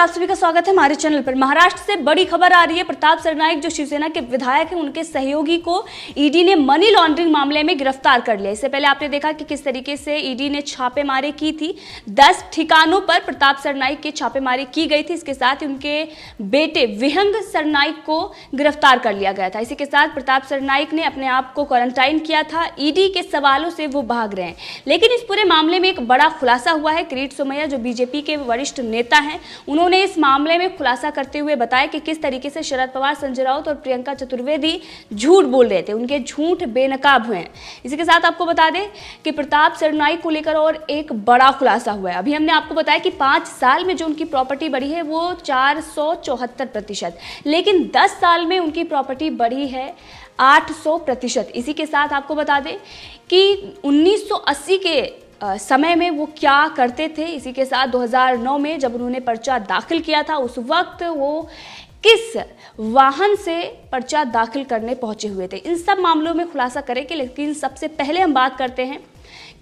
आप सभी का स्वागत है हमारे चैनल पर। महाराष्ट्र से बड़ी खबर आ रही है। प्रताप सरनाईक जो शिवसेना के विधायक हैं, उनके सहयोगी को ईडी ने मनी लॉन्ड्रिंग मामले में गिरफ्तार कर लिया। इससे पहले आपने देखा कि किस तरीके से ईडी ने छापेमारी की थी। 10 ठिकानों पर प्रताप सरनाईक की छापेमारी की गई थी। इसके साथ ही उनके बेटे विहंग सरनाईक को गिरफ्तार कर लिया गया था। इसी के साथ प्रताप सरनाईक ने अपने आप को क्वारंटाइन किया था। ईडी के सवालों से वो भाग रहे हैं, लेकिन इस पूरे मामले में एक बड़ा खुलासा हुआ है। किरीट सोमैया जो बीजेपी के वरिष्ठ नेता हैं, उन्होंने इस मामले में खुलासा करते हुए बताया कि किस तरीके से शरद पवार, संजय राउत और प्रियंका चतुर्वेदी झूठ बोल रहे थे। उनके झूठ बेनकाब हुए हैं। इसी के साथ आपको बता दें कि प्रताप सरनाईक को लेकर और एक बड़ा खुलासा हुआ है। अभी हमने आपको बताया कि 5 साल में जो उनकी प्रॉपर्टी बढ़ी है वो 474%, लेकिन 10 साल में उनकी प्रॉपर्टी बढ़ी है 800%। इसी के साथ आपको बता दें कि 1980 के समय में वो क्या करते थे। इसी के साथ 2009 में जब उन्होंने पर्चा दाखिल किया था, उस वक्त वो किस वाहन से पर्चा दाखिल करने पहुंचे हुए थे, इन सब मामलों में खुलासा करेंगे। लेकिन सबसे पहले हम बात करते हैं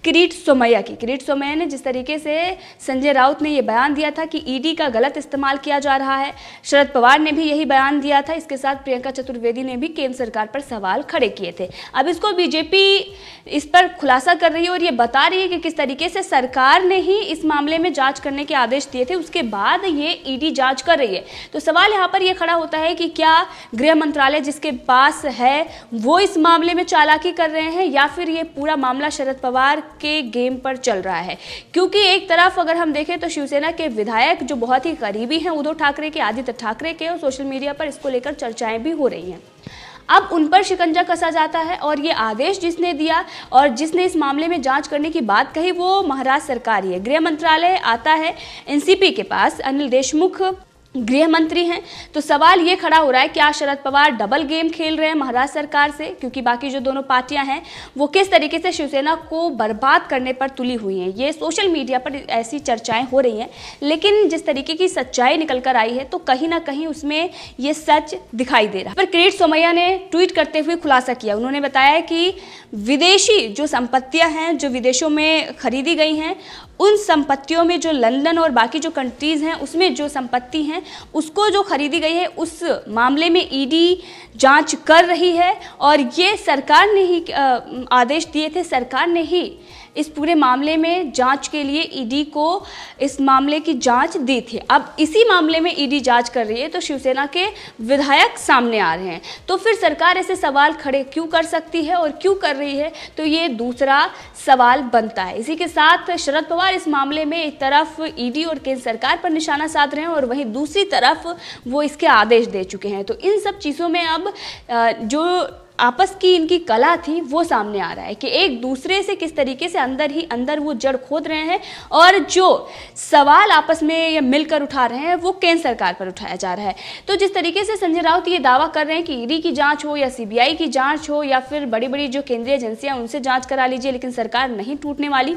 किरीट सोमैया की। किरीट सोमैया ने जिस तरीके से संजय राउत ने यह बयान दिया था कि ईडी का गलत इस्तेमाल किया जा रहा है, शरद पवार ने भी यही बयान दिया था। इसके साथ प्रियंका चतुर्वेदी ने भी केंद्र सरकार पर सवाल खड़े किए थे। अब इसको बीजेपी इस पर खुलासा कर रही है और ये बता रही है कि किस तरीके से सरकार ने ही इस मामले में जांच करने के आदेश दिए थे, उसके बाद ये ईडी जांच कर रही है। तो सवाल यहाँ पर यह खड़ा होता है कि क्या गृह मंत्रालय जिसके पास है वो इस मामले में चालाकी कर रहे हैं, या फिर ये पूरा मामला शरद पवार के गेम पर चल रहा है। क्योंकि एक तरफ अगर हम देखें तो शिवसेना के विधायक जो बहुत ही करीबी हैं उद्धव ठाकरे के, आदित्य ठाकरे के, और सोशल मीडिया पर इसको लेकर चर्चाएं भी हो रही हैं। अब उन पर शिकंजा कसा जाता है और ये आदेश जिसने दिया और जिसने इस मामले में जांच करने की बात कही वो महाराष्ट्र सरकार ही है। गृह मंत्रालय आता है एनसीपी के पास, अनिल देशमुख गृह मंत्री हैं। तो सवाल ये खड़ा हो रहा है क्या शरद पवार डबल गेम खेल रहे हैं महाराष्ट्र सरकार से, क्योंकि बाकी जो दोनों पार्टियां हैं वो किस तरीके से शिवसेना को बर्बाद करने पर तुली हुई हैं। ये सोशल मीडिया पर ऐसी चर्चाएं हो रही हैं, लेकिन जिस तरीके की सच्चाई निकल कर आई है तो कहीं ना कहीं उसमें ये सच दिखाई दे रहा है। पर किरीट सोमैया ने ट्वीट करते हुए खुलासा किया। उन्होंने बताया कि विदेशी जो संपत्तियां हैं जो विदेशों में खरीदी गई हैं, उन संपत्तियों में जो लंदन और बाकी जो कंट्रीज़ हैं उसमें जो संपत्ति हैं उसको जो खरीदी गई है उस मामले में ईडी जांच कर रही है। और ये सरकार ने ही आदेश दिए थे, सरकार ने ही इस पूरे मामले में जांच के लिए ईडी को इस मामले की जांच दी थी। अब इसी मामले में ईडी जांच कर रही है तो शिवसेना के विधायक सामने आ रहे हैं। तो फिर सरकार ऐसे सवाल खड़े क्यों कर सकती है और क्यों कर रही है, तो ये दूसरा सवाल बनता है। इसी के साथ शरद पवार इस मामले में एक तरफ ईडी और केंद्र सरकार पर निशाना साध रहे हैं और वहीं दूसरी तरफ वो इसके आदेश दे चुके हैं। तो इन सब चीज़ों में अब जो आपस की इनकी कला थी वो सामने आ रहा है कि एक दूसरे से किस तरीके से अंदर ही अंदर वो जड़ खोद रहे हैं और जो सवाल आपस में ये मिलकर उठा रहे हैं वो केंद्र सरकार पर उठाया जा रहा है। तो जिस तरीके से संजय राउत ये दावा कर रहे हैं कि ईडी की जांच हो या सीबीआई की जांच हो या फिर बड़ी बड़ी जो केंद्रीय एजेंसियां उनसे जांच करा लीजिए, लेकिन सरकार नहीं टूटने वाली,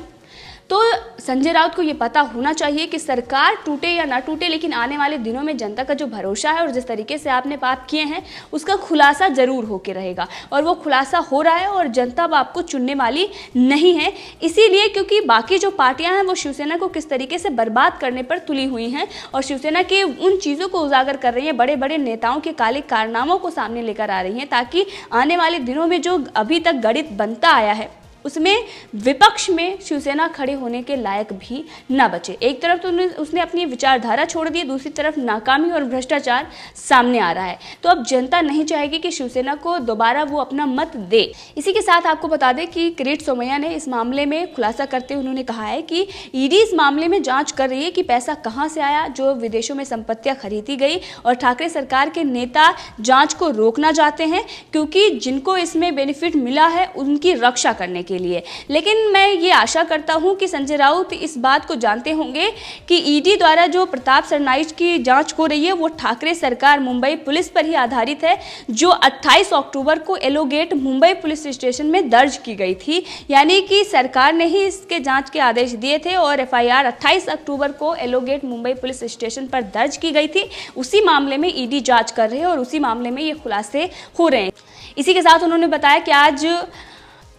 तो संजय राउत को ये पता होना चाहिए कि सरकार टूटे या ना टूटे, लेकिन आने वाले दिनों में जनता का जो भरोसा है और जिस तरीके से आपने बात किए हैं उसका खुलासा जरूर होके रहेगा। और वो खुलासा हो रहा है और जनता अब आपको चुनने वाली नहीं है, इसीलिए क्योंकि बाकी जो पार्टियां हैं वो शिवसेना को किस तरीके से बर्बाद करने पर तुली हुई हैं और शिवसेना के उन चीज़ों को उजागर कर रही हैं, बड़े बड़े नेताओं के काले कारनामों को सामने लेकर आ रही हैं, ताकि आने वाले दिनों में जो अभी तक गणित बनता आया है उसमें विपक्ष में शिवसेना खड़े होने के लायक भी ना बचे। एक तरफ तो उसने अपनी विचारधारा छोड़ दी, दूसरी तरफ नाकामी और भ्रष्टाचार सामने आ रहा है। तो अब जनता नहीं चाहेगी कि शिवसेना को दोबारा वो अपना मत दे। इसी के साथ आपको बता दें कि किरीट सोमैया ने इस मामले में खुलासा करते हुए उन्होंने कहा है कि ईडी इस मामले में जांच कर रही है कि पैसा कहाँ से आया जो विदेशों में संपत्तियां खरीदी गई, और ठाकरे सरकार के नेता जांच को रोकना चाहते हैं क्योंकि जिनको इसमें बेनिफिट मिला है उनकी रक्षा करने के लिए। लेकिन मैं ये आशा करता हूं कि संजय राउत इस बात को जानते होंगे कि ईडी द्वारा जो प्रताप सरनाईक की जांच हो रही है वो ठाकरे सरकार मुंबई पुलिस पर ही आधारित है, जो 28 अक्टूबर को एलोगेट मुंबई पुलिस स्टेशन में दर्ज की गई थी। यानी कि सरकार ने ही इसके जांच के आदेश दिए थे और एफआईआर 28 अक्टूबर को एलोगेट मुंबई पुलिस स्टेशन पर दर्ज की गई थी। उसी मामले में ईडी जांच कर रहे हैं और उसी मामले में ये खुलासे हो रहे हैं। इसी के साथ उन्होंने बताया कि आज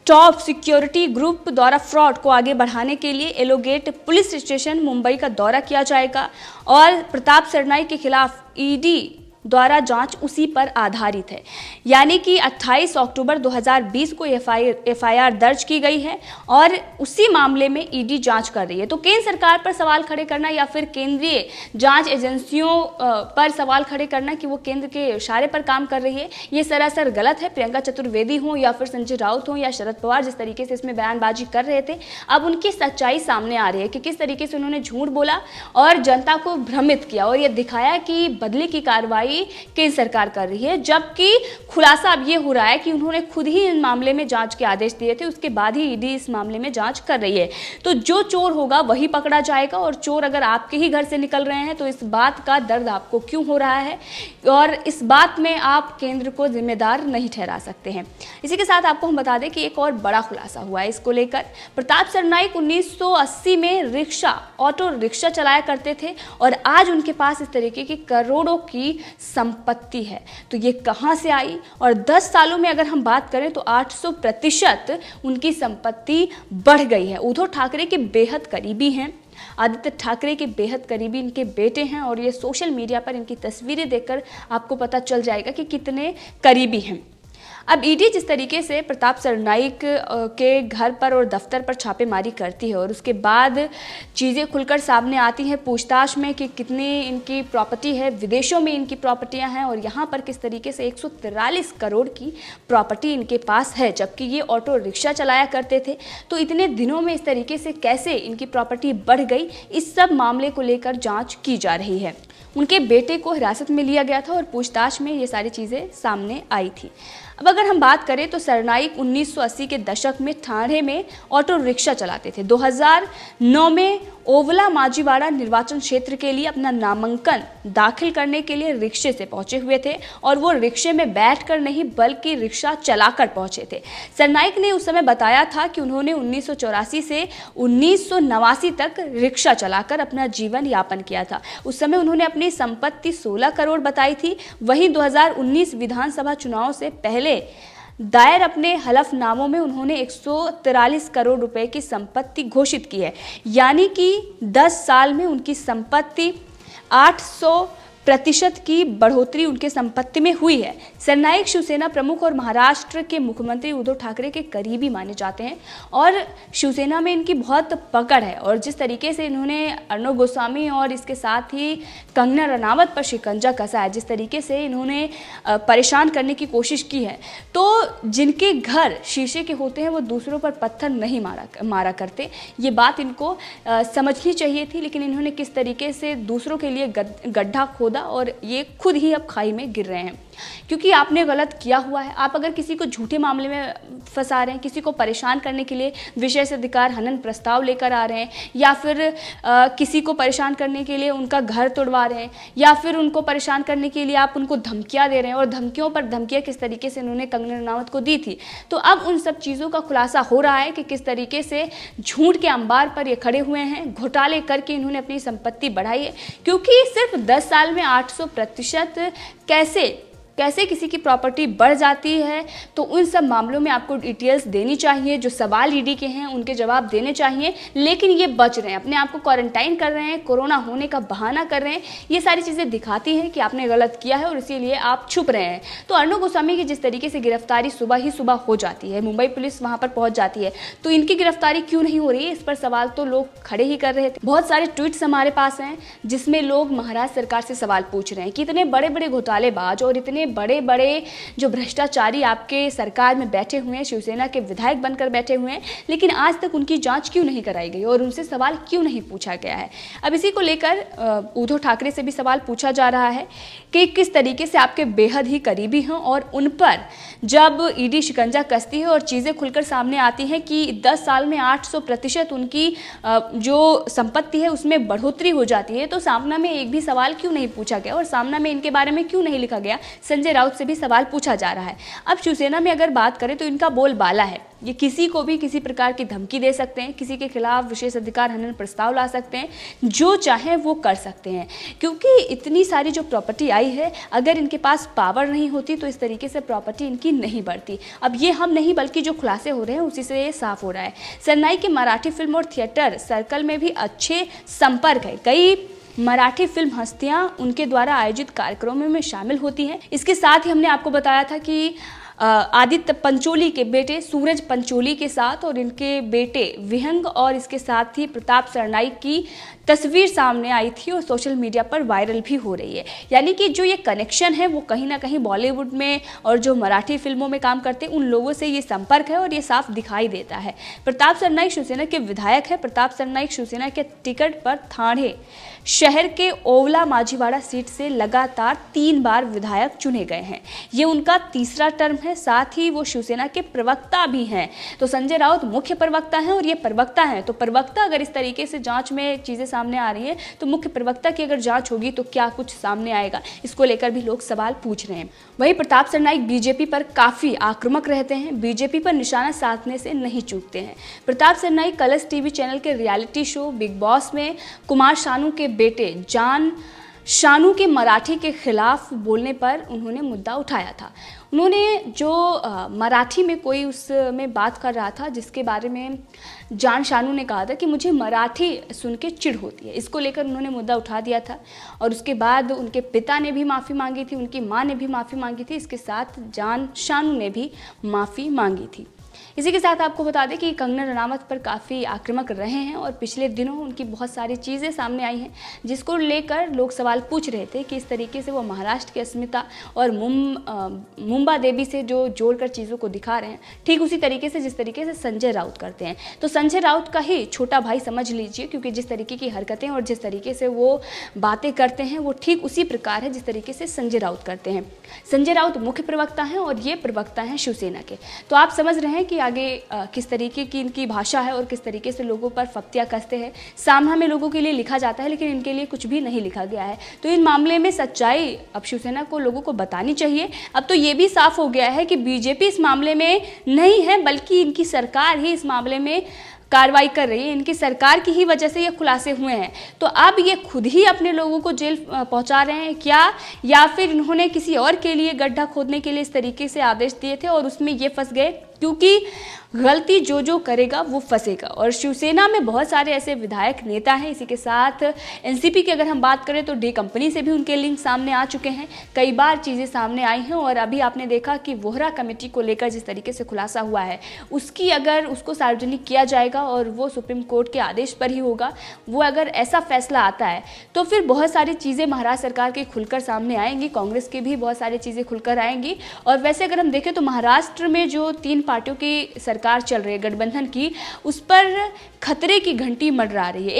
टॉप सिक्योरिटी ग्रुप द्वारा फ्रॉड को आगे बढ़ाने के लिए एलोगेट पुलिस स्टेशन मुंबई का दौरा किया जाएगा और प्रताप सरनाईक के खिलाफ ईडी द्वारा जांच उसी पर आधारित है। यानी कि 28 अक्टूबर 2020 को एफआईआर दर्ज की गई है और उसी मामले में ईडी जांच कर रही है। तो केंद्र सरकार पर सवाल खड़े करना या फिर केंद्रीय जांच एजेंसियों पर सवाल खड़े करना कि वो केंद्र के इशारे पर काम कर रही है, ये सरासर गलत है। प्रियंका चतुर्वेदी हो या फिर संजय राउत हो या शरद पवार जिस तरीके से इसमें बयानबाजी कर रहे थे, अब उनकी सच्चाई सामने आ रही है कि किस तरीके से उन्होंने झूठ बोला और जनता को भ्रमित किया और ये दिखाया कि बदले की कार्रवाई केंद्र सरकार कर रही है। जबकि खुलासा अब ये हो रहा है कि उन्होंने खुद ही इन मामले में जांच के आदेश दिए थे, उसके बाद ही ईडी इस मामले में जांच कर रही है। तो जो चोर होगा वही पकड़ा जाएगा और चोर अगर आपके ही घर से निकल रहे हैं तो इस बात का दर्द आपको क्यों हो रहा है और इस बात में आप केंद्र को जिम्मेदार नहीं ठहरा सकते हैं। इसी के साथ आपको हम बता दें कि एक और बड़ा खुलासा हुआ है इसको लेकर। प्रताप सरनाईक 1980 में ऑटो रिक्शा चलाया करते थे और आज उनके पास इस तरीके की करोड़ों की संपत्ति है। तो ये कहां से आई और 10 सालों में अगर हम बात करें तो 800% उनकी संपत्ति बढ़ गई है। उद्धव ठाकरे के बेहद करीबी हैं, आदित्य ठाकरे के बेहद करीबी इनके बेटे हैं और ये सोशल मीडिया पर इनकी तस्वीरें देखकर आपको पता चल जाएगा कि कितने करीबी हैं। अब ईडी जिस तरीके से प्रताप सरनाईक के घर पर और दफ्तर पर छापेमारी करती है और उसके बाद चीज़ें खुलकर सामने आती हैं पूछताछ में कि कितनी इनकी प्रॉपर्टी है, विदेशों में इनकी प्रॉपर्टियां हैं और यहाँ पर किस तरीके से 143 करोड़ की प्रॉपर्टी इनके पास है, जबकि ये ऑटो रिक्शा चलाया करते थे। तो इतने दिनों में इस तरीके से कैसे इनकी प्रॉपर्टी बढ़ गई, इस सब मामले को लेकर जाँच की जा रही है। उनके बेटे को हिरासत में लिया गया था और पूछताछ में ये सारी चीज़ें सामने आई थी। अब अगर हम बात करें तो सरनाईक 1980 के दशक में ठाणे में ऑटो रिक्शा चलाते थे। 2009 में ओवला माजीवाड़ा निर्वाचन क्षेत्र के लिए अपना नामांकन दाखिल करने के लिए रिक्शे से पहुंचे हुए थे और वो रिक्शे में बैठकर नहीं बल्कि रिक्शा चलाकर पहुंचे थे। सरनाईक ने उस समय बताया था कि उन्होंने 1984 से 1989 तक रिक्शा चलाकर अपना जीवन यापन किया था। उस समय उन्होंने अपनी संपत्ति 16 करोड़ बताई थी। वहीं 2019 विधानसभा चुनाव से पहले दायर अपने हलफनामों में उन्होंने 143 करोड़ रुपए की संपत्ति घोषित की है। यानी कि 10 साल में उनकी संपत्ति 800% की बढ़ोतरी उनके संपत्ति में हुई है। सरनाईक शिवसेना प्रमुख और महाराष्ट्र के मुख्यमंत्री उद्धव ठाकरे के करीबी माने जाते हैं और शिवसेना में इनकी बहुत पकड़ है और जिस तरीके से इन्होंने अर्णब गोस्वामी और इसके साथ ही कंगना रनावत पर शिकंजा कसा है, जिस तरीके से इन्होंने परेशान करने की कोशिश की है, तो जिनके घर शीशे के होते हैं वो दूसरों पर पत्थर नहीं मारा करते। ये बात इनको समझनी चाहिए थी, लेकिन इन्होंने किस तरीके से दूसरों के लिए गड्ढा खोदा और ये खुद ही अब खाई में गिर रहे हैं क्योंकि आपने गलत किया हुआ है। आप अगर किसी को झूठे मामले में फंसा रहे हैं, किसी को परेशान करने के लिए विशेष अधिकार हनन प्रस्ताव लेकर आ रहे हैं या फिर किसी को परेशान करने के लिए उनका घर तोड़वा रहे हैं या फिर उनको परेशान करने के लिए आप उनको धमकियां दे रहे हैं और धमकियों पर धमकियां किस तरीके से इन्होंने कंगना रनावत को दी थी। तो अब उन सब चीज़ों का खुलासा हो रहा है कि किस तरीके से झूठ के अंबार पर ये खड़े हुए हैं, घोटाले करके इन्होंने अपनी संपत्ति बढ़ाई है। क्योंकि सिर्फ 10 साल में 800% कैसे किसी की प्रॉपर्टी बढ़ जाती है, तो उन सब मामलों में आपको डिटेल्स देनी चाहिए। जो सवाल ईडी के हैं उनके जवाब देने चाहिए, लेकिन ये बच रहे हैं, अपने आप को क्वारंटाइन कर रहे हैं, कोरोना होने का बहाना कर रहे हैं। ये सारी चीज़ें दिखाती हैं कि आपने गलत किया है और इसीलिए आप छुप रहे हैं। तो अर्णब गोस्वामी की जिस तरीके से गिरफ्तारी सुबह ही सुबह हो जाती है, मुंबई पुलिस वहाँ पर पहुँच जाती है, तो इनकी गिरफ्तारी क्यों नहीं हो रही है, इस पर सवाल तो लोग खड़े ही कर रहे थे। बहुत सारे ट्वीट्स हमारे पास हैं जिसमें लोग महाराष्ट्र सरकार से सवाल पूछ रहे हैं कि इतने बड़े बड़े घोटालेबाज और इतने बड़े बड़े जो भ्रष्टाचारी आपके सरकार में बैठे हुए हैं, शिवसेना के विधायक बनकर बैठे हुए हैं, लेकिन आज तक उनकी जांच क्यों नहीं कराई गई और उनसे सवाल क्यों नहीं पूछा गया है। अब इसी को लेकर उद्धव ठाकरे से भी सवाल पूछा जा रहा है कि किस तरीके से आपके बेहद ही करीबी हैं और उन पर जब ईडी शिकंजा कसती है और चीज़ें खुलकर सामने आती हैं कि 10 साल में 800% उनकी जो संपत्ति है उसमें बढ़ोतरी हो जाती है, तो सामना में एक भी सवाल क्यों नहीं पूछा गया और सामना में इनके बारे में क्यों नहीं लिखा गया। संजय राउत से भी सवाल पूछा जा रहा है। अब शिवसेना में अगर बात करें तो इनका बोलबाला है, ये किसी को भी किसी प्रकार की धमकी दे सकते हैं, किसी के खिलाफ विशेष अधिकार हनन प्रस्ताव ला सकते हैं, जो चाहे वो कर सकते हैं, क्योंकि इतनी सारी जो प्रॉपर्टी आई है, अगर इनके पास पावर नहीं होती तो इस तरीके से प्रॉपर्टी इनकी नहीं बढ़ती। अब ये हम नहीं बल्कि जो खुलासे हो रहे हैं उसी से ये साफ हो रहा है। सरनाईक के मराठी फिल्म और थिएटर सर्कल में भी अच्छे संपर्क है। कई मराठी फिल्म हस्तियां उनके द्वारा आयोजित कार्यक्रमों में शामिल होती हैं। इसके साथ ही हमने आपको बताया था कि आदित्य पंचोली के बेटे सूरज पंचोली के साथ और इनके बेटे विहंग और इसके साथ ही प्रताप सरनाईक की तस्वीर सामने आई थी और सोशल मीडिया पर वायरल भी हो रही है। यानी कि जो ये कनेक्शन है वो कहीं ना कहीं बॉलीवुड में और जो मराठी फिल्मों में काम करते हैं उन लोगों से ये संपर्क है और ये साफ दिखाई देता है। प्रताप सरनाईक शिवसेना के विधायक है। प्रताप सरनाईक शिवसेना के टिकट पर ठाणे शहर के ओवला माझीवाड़ा सीट से लगातार 3 बार विधायक चुने गए हैं। ये उनका तीसरा टर्म है। साथ ही वो शिवसेना के प्रवक्ता भी हैं। तो संजय राउत मुख्य प्रवक्ता हैं और ये प्रवक्ता हैं, तो प्रवक्ता अगर इस तरीके से जांच में चीजें सामने आ रही है तो मुख्य प्रवक्ता की अगर जांच होगी तो क्या कुछ सामने आएगा, इसको लेकर भी लोग सवाल पूछ रहे हैं। वहीं प्रताप सरनाईक बीजेपी पर काफी आक्रामक रहते हैं, बीजेपी पर निशाना साधने से नहीं चूकते हैं। Pratap Sarnaik Colors TV channel के रियलिटी शो बिग बॉस में कुमार शानू के बेटे जान शानू के मराठी के खिलाफ बोलने पर उन्होंने मुद्दा उठाया था। उन्होंने जो मराठी में कोई उसमें बात कर रहा था जिसके बारे में जान शानू ने कहा था कि मुझे मराठी सुन के चिढ़ होती है, इसको लेकर उन्होंने मुद्दा उठा दिया था और उसके बाद उनके पिता ने भी माफ़ी मांगी थी, उनकी माँ ने भी माफ़ी मांगी थी, इसके साथ जान शानू ने भी माफ़ी मांगी थी। इसी के साथ आपको बता दें कि कंगना रनावत पर काफ़ी आक्रामक रहे हैं और पिछले दिनों उनकी बहुत सारी चीज़ें सामने आई हैं जिसको लेकर लोग सवाल पूछ रहे थे कि इस तरीके से वो महाराष्ट्र की अस्मिता और मुंबा देवी से जो जोड़कर चीज़ों को दिखा रहे हैं, ठीक उसी तरीके से जिस तरीके से संजय राउत करते हैं। तो संजय राउत का ही छोटा भाई समझ लीजिए, क्योंकि जिस तरीके की हरकतें और जिस तरीके से वो बातें करते हैं वो ठीक उसी प्रकार है जिस तरीके से संजय राउत करते हैं। संजय राउत मुख्य प्रवक्ता हैं और ये प्रवक्ता हैं शिवसेना के। तो आप समझ रहे हैं कि आगे किस तरीके की इनकी भाषा है और किस तरीके से लोगों पर फप्तियां कसते हैं। सामना में लोगों के लिए लिखा जाता है लेकिन इनके लिए कुछ भी नहीं लिखा गया है। तो इन मामले में सच्चाई अब शिवसेना को लोगों को बतानी चाहिए। अब तो ये भी साफ हो गया है कि बीजेपी इस मामले में नहीं है बल्कि इनकी सरकार ही इस मामले में कार्रवाई कर रही है। इनकी सरकार की ही वजह से ये खुलासे हुए हैं। तो अब ये खुद ही अपने लोगों को जेल पहुंचा रहे हैं क्या, या फिर इन्होंने किसी और के लिए गड्ढा खोदने के लिए इस तरीके से आदेश दिए थे और उसमें ये फंस गए, क्योंकि गलती जो करेगा वो फंसेगा। और शिवसेना में बहुत सारे ऐसे विधायक नेता हैं। इसी के साथ एनसीपी की अगर हम बात करें तो डी कंपनी से भी उनके लिंक सामने आ चुके हैं, कई बार चीज़ें सामने आई हैं। और अभी आपने देखा कि वोहरा कमेटी को लेकर जिस तरीके से खुलासा हुआ है उसकी अगर उसको सार्वजनिक किया जाएगा और वो सुप्रीम कोर्ट के आदेश पर ही होगा, वो अगर ऐसा फैसला आता है तो फिर बहुत सारी चीज़ें महाराष्ट्र सरकार की खुलकर सामने आएंगी, कांग्रेस की भी बहुत सारी चीज़ें खुलकर आएंगी। और वैसे अगर हम देखें तो महाराष्ट्र में जो 3 पार्टियों की सरकार चल रही है गठबंधन की, उस पर खतरे की घंटी मंडरा रही है।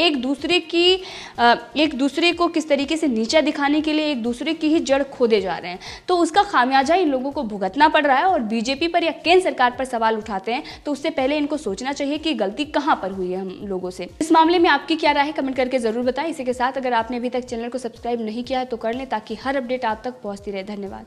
एक दूसरे को किस तरीके से नीचा दिखाने के लिए एक दूसरे की ही जड़ खोदे जा रहे हैं। तो उसका खामियाजा इन लोगों को भुगतना पड़ रहा है। और बीजेपी पर या केंद्र सरकार पर सवाल उठाते हैं तो उससे पहले इनको सोचना चाहिए कि गलती कहां पर हुई है हम लोगों से। इस मामले में आपकी क्या राय है, कमेंट करके जरूर बताएं। इसी के साथ अगर आपने अभी तक चैनल को सब्सक्राइब नहीं किया है तो कर लें ताकि हर अपडेट आप तक पहुंचती रहे। धन्यवाद।